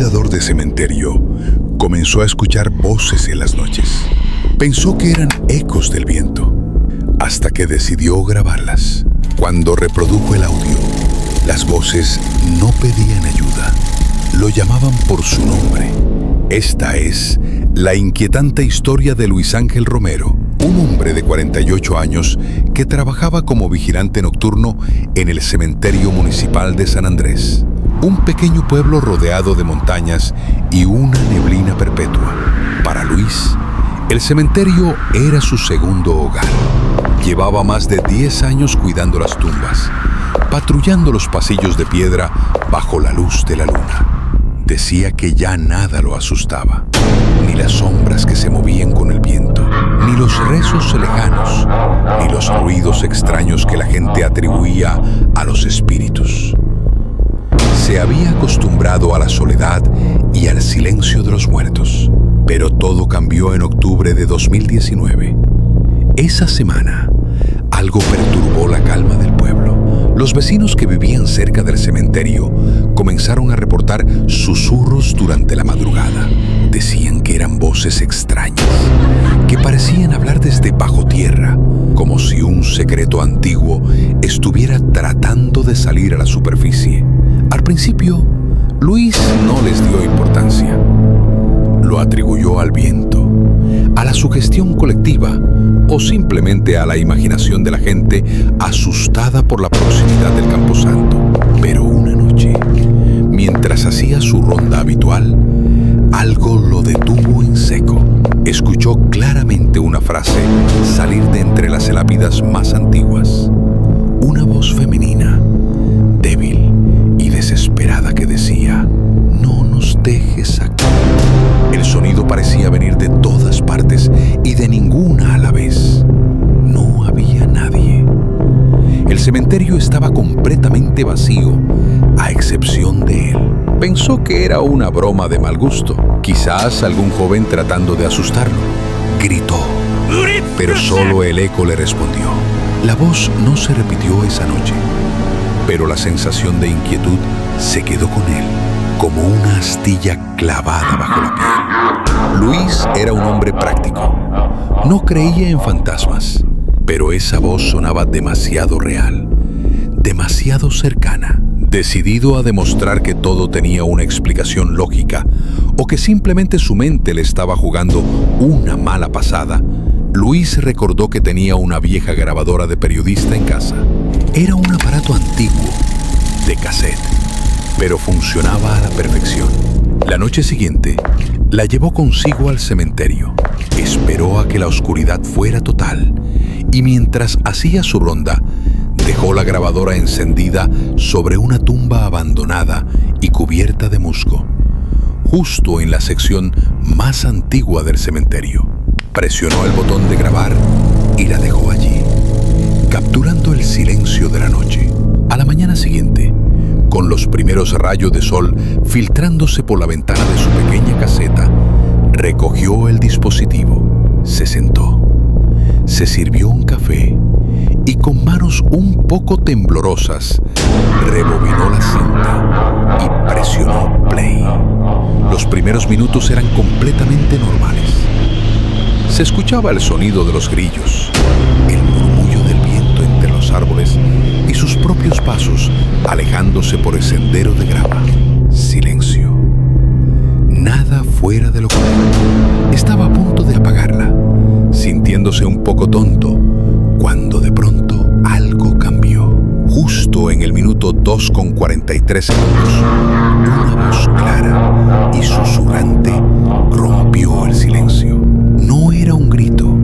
cuidador de cementerio comenzó a escuchar voces en las noches. Pensó que eran ecos del viento, hasta que decidió grabarlas. Cuando reprodujo el audio, las voces no pedían ayuda, lo llamaban por su nombre. Esta es la inquietante historia de Luis Ángel Romero, un hombre de 48 años que trabajaba como vigilante nocturno en el cementerio municipal de San Andrés, un pequeño pueblo rodeado de montañas y una neblina perpetua. Para Luis, el cementerio era su segundo hogar. Llevaba más de 10 años cuidando las tumbas, patrullando los pasillos de piedra bajo la luz de la luna. Decía que ya nada lo asustaba, ni las sombras que se movían con el viento, ni los rezos lejanos, ni los ruidos extraños que la gente atribuía a los espíritus. Se había acostumbrado a la soledad y al silencio de los muertos, pero todo cambió en octubre de 2019. Esa semana, algo perturbó la calma del pueblo. Los vecinos que vivían cerca del cementerio comenzaron a reportar susurros durante la madrugada. Decían que eran voces extrañas, que parecían hablar desde bajo tierra, como si un secreto antiguo estuviera tratando de salir a la superficie. Al principio, Luis no les dio importancia. Lo atribuyó al viento, a la sugestión colectiva o simplemente a la imaginación de la gente asustada por la proximidad del camposanto. Pero una noche, mientras hacía su ronda habitual, algo lo detuvo en seco. Escuchó claramente una frase salir de entre las lápidas más antiguas. Una voz femenina, débil y desesperada, que decía: "No nos dejes aquí". El sonido parecía venir de todas partes y de ninguna a la vez. No había nadie. El cementerio estaba completamente vacío, a excepción de él. Pensó que era una broma de mal gusto, quizás algún joven tratando de asustarlo. Gritó, pero solo el eco le respondió. La voz no se repitió esa noche, pero la sensación de inquietud se quedó con él, como una astilla clavada bajo la piel. Luis era un hombre práctico. No creía en fantasmas, pero esa voz sonaba demasiado real, demasiado cercana. Decidido a demostrar que todo tenía una explicación lógica o que simplemente su mente le estaba jugando una mala pasada, Luis recordó que tenía una vieja grabadora de periodista en casa. Era un aparato antiguo, de cassette, pero funcionaba a la perfección. La noche siguiente, la llevó consigo al cementerio. Esperó a que la oscuridad fuera total y mientras hacía su ronda, dejó la grabadora encendida sobre una tumba abandonada y cubierta de musgo, justo en la sección más antigua del cementerio. Presionó el botón de grabar y la dejó allí, capturando el silencio de la noche. A la mañana siguiente, con los primeros rayos de sol filtrándose por la ventana de su pequeña caseta, recogió el dispositivo, se sentó, se sirvió un café y con manos un poco temblorosas rebobinó la cinta y presionó play. Los primeros minutos eran completamente normales. Se escuchaba el sonido de los grillos, el murmullo del viento entre los árboles y sus propios pasos alejándose por el sendero de grava. Silencio. Nada fuera de lo común. Estaba a punto de apagarla, sintiéndose un poco tonto, cuando de pronto algo cambió. Justo en el minuto 2:43 una voz clara y susurrante rompió el silencio. No era un grito,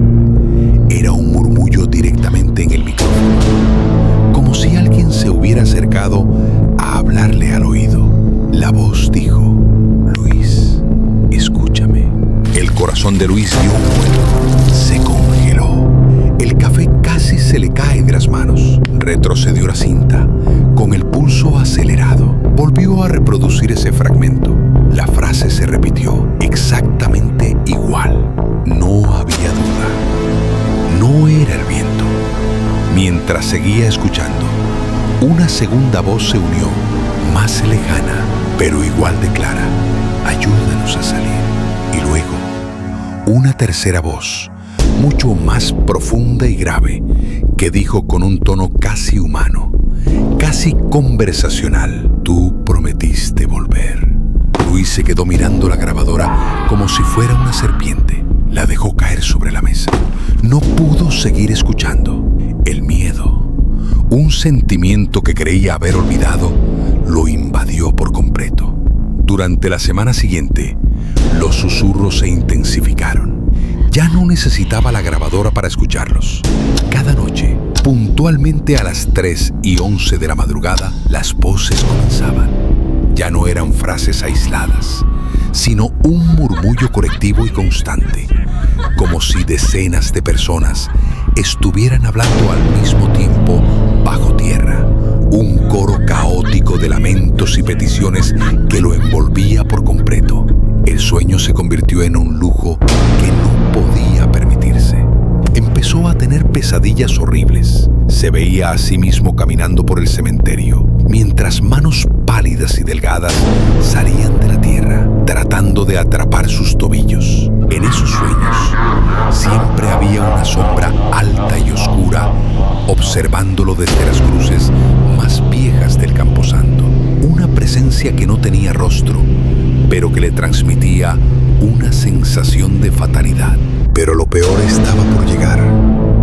era un murmullo directamente en el micrófono, como si alguien se hubiera acercado a hablarle al oído. La voz dijo: "Luis, escúchame". El corazón de Luis dio un vuelco, se congeló. El café casi se le cae de las manos. Retrocedió la cinta, con el pulso acelerado. Volvió a reproducir ese fragmento. La frase se repitió exactamente igual. No había duda. No era el viento. Mientras seguía escuchando, una segunda voz se unió, más lejana, pero igual de clara. una tercera voz, mucho más profunda y grave, que dijo con un tono casi humano, casi conversacional: «Tú prometiste volver». Luis se quedó mirando la grabadora como si fuera una serpiente. La dejó caer sobre la mesa. No pudo seguir escuchando. El miedo, un sentimiento que creía haber olvidado, lo invadió por completo. Durante la semana siguiente, los susurros se intensificaron. Ya no necesitaba la grabadora para escucharlos. Cada noche, puntualmente a las 3:11 de la madrugada, las voces comenzaban. Ya no eran frases aisladas, sino un murmullo colectivo y constante, como si decenas de personas estuvieran hablando al mismo tiempo bajo tierra. Un coro caótico de lamentos y peticiones que lo envolvía por completo. El sueño se convirtió en un lujo que no podía permitirse. Empezó a tener pesadillas horribles. Se veía a sí mismo caminando por el cementerio, mientras manos pálidas y delgadas salían de la tierra, tratando de atrapar sus tobillos. En esos sueños siempre había una sombra alta y oscura, observándolo desde las cruces más viejas del Camposanto. Una presencia que no tenía rostro, pero que le transmitía una sensación de fatalidad. Pero lo peor estaba por llegar.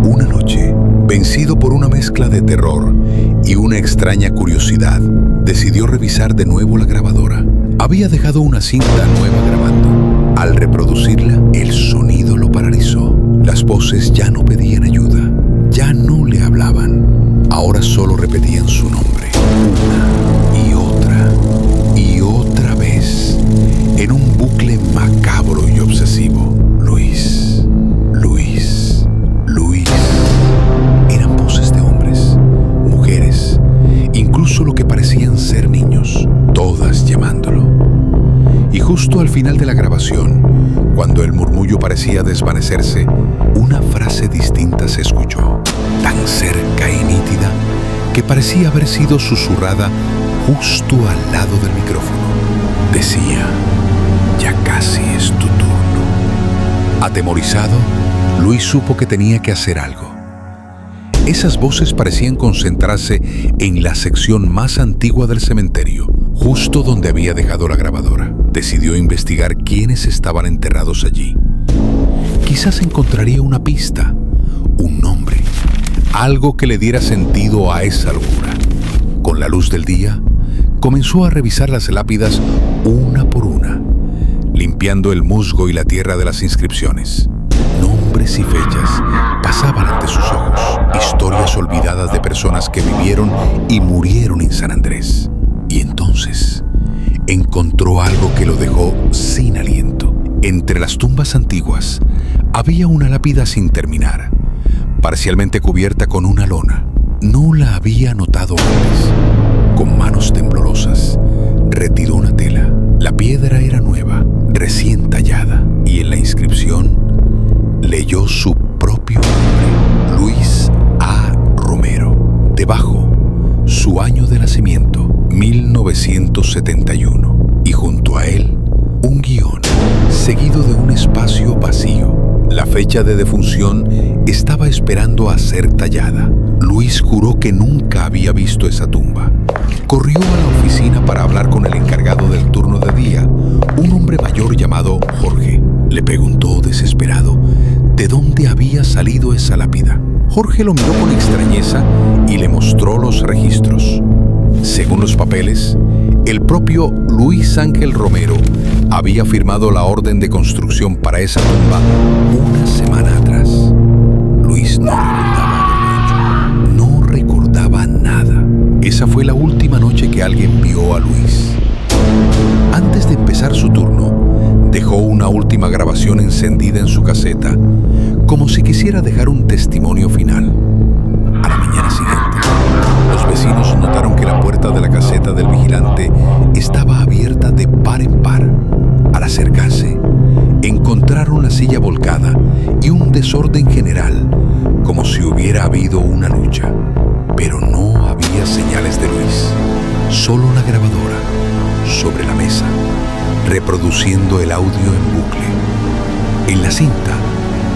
Una noche, vencido por una mezcla de terror y una extraña curiosidad, decidió revisar de nuevo la grabadora. Había dejado una cinta nueva grabando. Al reproducirla, el sonido lo paralizó. Las voces ya no pedían ayuda, ya no le hablaban. Ahora solo repetían su nombre, una y otra vez, en un bucle macabro y obsesivo. Luis, Luis, Luis. Eran voces de hombres, mujeres, incluso lo que parecían ser niños, todas llamándolo. Y justo al final de la grabación, cuando el murmullo parecía desvanecerse, una frase distinta se escuchó, tan cerca y nítida que parecía haber sido susurrada justo al lado del micrófono. Decía: «Ya casi es tu turno». Atemorizado, Luis supo que tenía que hacer algo. Esas voces parecían concentrarse en la sección más antigua del cementerio, justo donde había dejado la grabadora. Decidió investigar quiénes estaban enterrados allí. Quizás encontraría una pista, un nombre, algo que le diera sentido a esa locura. Con la luz del día, comenzó a revisar las lápidas una por una, limpiando el musgo y la tierra de las inscripciones. Nombres y fechas pasaban ante sus ojos, historias olvidadas de personas que vivieron y murieron en San Andrés. Y entonces encontró algo que lo dejó sin aliento. Entre las tumbas antiguas había una lápida sin terminar, parcialmente cubierta con una lona. No la había notado antes. Con manos temblorosas, retiró una tela. La piedra era nueva, recién tallada, y en la inscripción leyó su propio nombre: Luis A. Romero. Debajo, su año de nacimiento, 1971. Y junto a él, un guión, seguido de un espacio vacío. La fecha de defunción estaba esperando a ser tallada. Luis juró que nunca había visto esa tumba. Corrió a la oficina para hablar con el encargado del turno de día, un hombre mayor llamado Jorge. Le preguntó desesperado de dónde había salido esa lápida. Jorge lo miró con extrañeza y le mostró los registros. Según los papeles, el propio Luis Ángel Romero había firmado la orden de construcción para esa tumba una semana atrás. Luis no recordaba nada. Esa fue la última noche que alguien vio a Luis. Antes de empezar su turno, dejó una última grabación encendida en su caseta, como si quisiera dejar un testimonio final. A la mañana siguiente, los vecinos notaron que la puerta de la caseta del vigilante estaba abierta de par en par. Al acercarse, encontraron la silla volcada y un desorden general, como si hubiera habido una lucha. Pero no había señales de Luis, solo la grabadora sobre la mesa, reproduciendo el audio en bucle. En la cinta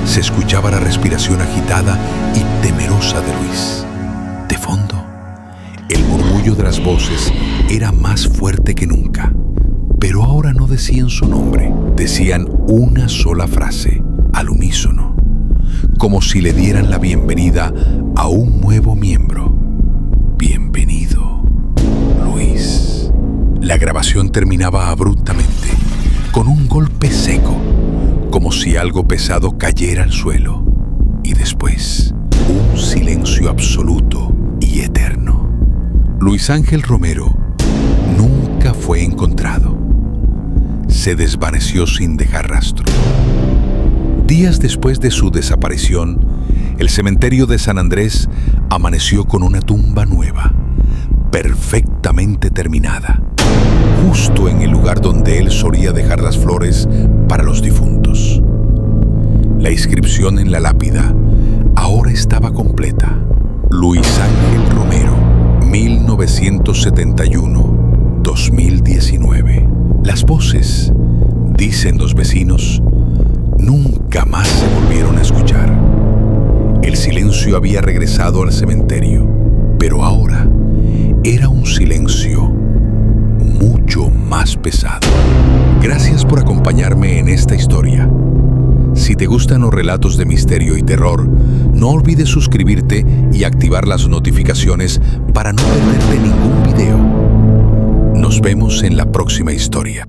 se escuchaba la respiración agitada y temerosa de Luis. De fondo, el murmullo de las voces era más fuerte que nunca, pero ahora no decían su nombre, decían una sola frase, al unísono, como si le dieran la bienvenida a un nuevo miembro. Bienvenido, Luis. La grabación terminaba abruptamente, con un golpe seco, como si algo pesado cayera al suelo, y después un silencio absoluto y eterno. Luis Ángel Romero nunca fue encontrado. Se desvaneció sin dejar rastro. Días después de su desaparición, el cementerio de San Andrés amaneció con una tumba nueva, perfectamente terminada, justo en el lugar donde él solía dejar las flores para los difuntos. La inscripción en la lápida ahora estaba completa. Luis Ángel Romero, 1971-2019. Las voces, dicen los vecinos, nunca más se volvieron a escuchar. El silencio había regresado al cementerio, pero ahora era un silencio mucho más pesado. Gracias por acompañarme en esta historia. Si te gustan los relatos de misterio y terror, no olvides suscribirte y activar las notificaciones para no perderte ningún video. Nos vemos en la próxima historia.